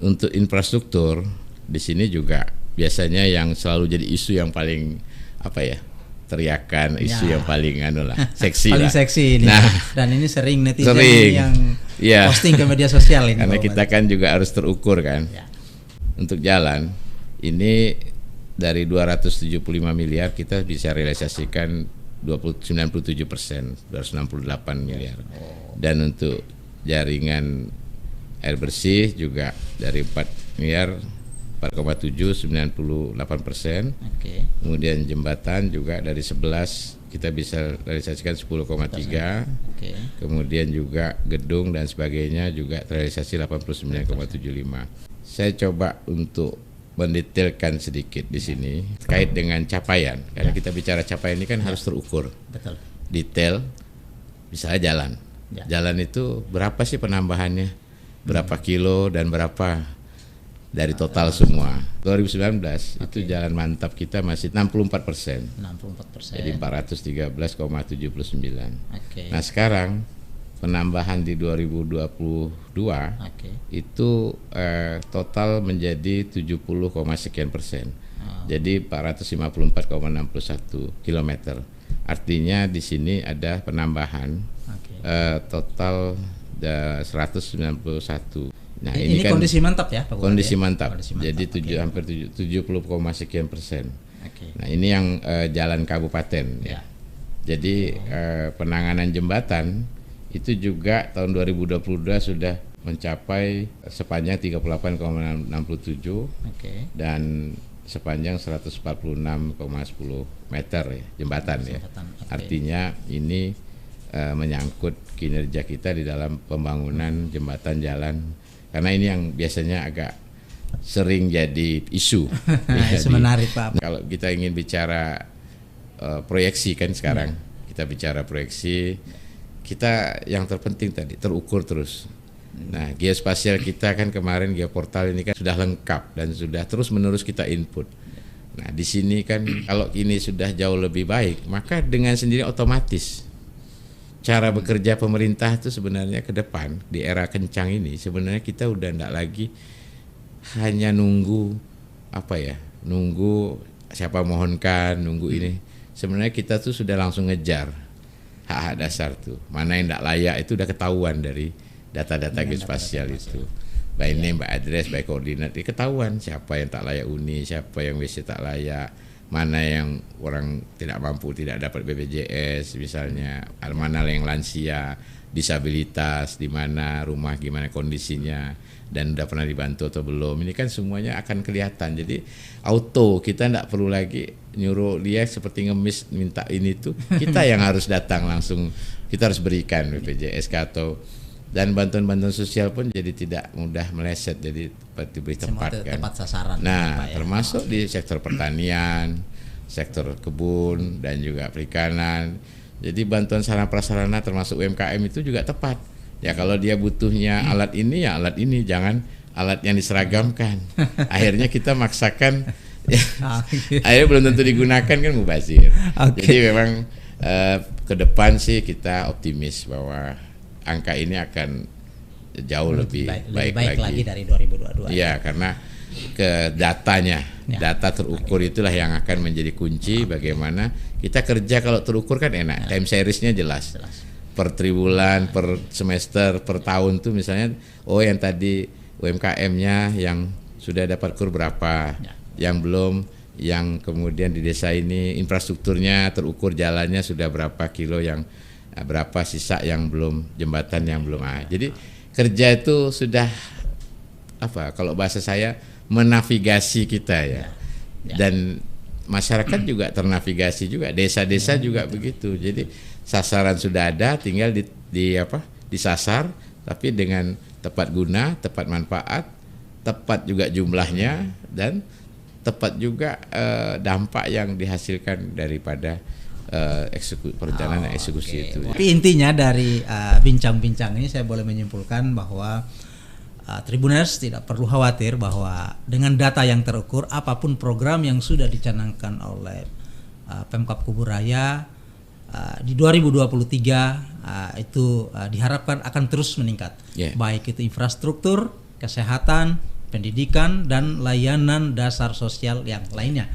Untuk infrastruktur di sini juga biasanya yang selalu jadi isu yang paling teriakan, isu yang paling seksi paling lah. seksi ini. Nah, dan ini sering netizen yang posting ke media sosial ini. Karena kita kan juga harus terukur kan. Ya. Untuk jalan ini dari 275 miliar kita bisa realisasikan 97%, 268 miliar. Dan untuk jaringan air bersih juga dari 4 miliar 4,7 98%. Kemudian jembatan juga dari 11 kita bisa realisasikan 10,3. Kemudian juga gedung dan sebagainya juga terrealisasi 89,75. Saya coba untuk mendetailkan sedikit di sini terkait dengan capaian. Karena kita bicara capaian ini kan harus terukur. Betul. Detail, misalnya jalan. Jalan itu berapa sih penambahannya? Berapa kilo dan berapa dari total semua. 2019 itu jalan mantap kita masih 64%. 64%. Jadi 413,79. Nah sekarang penambahan di 2022 itu total menjadi 70, sekian persen. Jadi 454,61 kilometer. Artinya di sini ada penambahan total 191. Nah, ini kan kondisi mantap ya, Pak Bupati. Kondisi mantap. Jadi hampir 70, sekian persen. Nah, ini yang jalan kabupaten ya. Jadi penanganan jembatan itu juga tahun 2022 sudah mencapai sepanjang 38,67 dan sepanjang 146,10 meter ya, jembatan ya. Artinya ini menyangkut kinerja kita di dalam pembangunan jembatan jalan, karena ini yang biasanya agak sering jadi isu. Menarik Pak. Kalau kita ingin bicara proyeksi kan sekarang kita bicara proyeksi, kita yang terpenting tadi terukur terus. Nah, geospasial kita kan kemarin geoportal ini kan sudah lengkap dan sudah terus menerus kita input. Nah, di sini kan kalau ini sudah jauh lebih baik, maka dengan sendiri otomatis cara bekerja pemerintah itu sebenarnya ke depan di era kencang ini sebenarnya kita udah enggak lagi hanya nunggu nunggu siapa mohonkan, nunggu ini. Sebenarnya kita tuh sudah langsung ngejar hak-hak dasar tuh. Mana yang enggak layak itu udah ketahuan dari data-data geospasial itu. By name, by address, by koordinat, ketahuan siapa yang tak layak huni, siapa yang WC tak layak, mana yang orang tidak mampu, tidak dapat BPJS misalnya, mana yang lansia, disabilitas, di mana rumah, gimana kondisinya, dan udah pernah dibantu atau belum. Ini kan semuanya akan kelihatan. Jadi auto, kita tidak perlu lagi nyuruh dia seperti ngemis minta ini tuh. Kita yang harus datang langsung, kita harus berikan BPJS atau dan bantuan-bantuan sosial pun jadi tidak mudah meleset, jadi diberi tempat kan. Tepat sasaran. Nah, termasuk di sektor pertanian, sektor kebun dan juga perikanan. Jadi bantuan sarana prasarana termasuk UMKM itu juga tepat. Ya kalau dia butuhnya alat ini ya alat ini, jangan alat yang diseragamkan. Akhirnya kita maksakan akhirnya belum tentu digunakan kan mubazir. Jadi memang ke depan sih kita optimis bahwa angka ini akan jauh lebih baik lagi dari 2022. Iya, karena ke datanya, data terukur itulah yang akan menjadi kunci bagaimana kita kerja. Kalau terukur kan enak, time seriesnya jelas. Per triwulan, per semester, per tahun tuh misalnya, yang tadi UMKM-nya yang sudah dapat kur berapa, yang belum, yang kemudian di desa ini infrastrukturnya terukur, jalannya sudah berapa kilo, yang berapa sisa yang belum, jembatan yang belum ada. Jadi kerja itu sudah kalau bahasa saya menavigasi kita ya. Dan masyarakat juga ternavigasi juga, desa-desa juga begitu. Jadi sasaran sudah ada, tinggal disasar, tapi dengan tepat guna, tepat manfaat, tepat juga jumlahnya, dan tepat juga dampak yang dihasilkan daripada perencanaan eksekusi itu. Tapi intinya dari bincang-bincang ini saya boleh menyimpulkan bahwa Tribuners tidak perlu khawatir bahwa dengan data yang terukur, apapun program yang sudah dicanangkan oleh Pemkab Kuburaya di 2023 itu diharapkan akan terus meningkat. Baik itu infrastruktur, kesehatan, pendidikan dan layanan dasar sosial yang lainnya.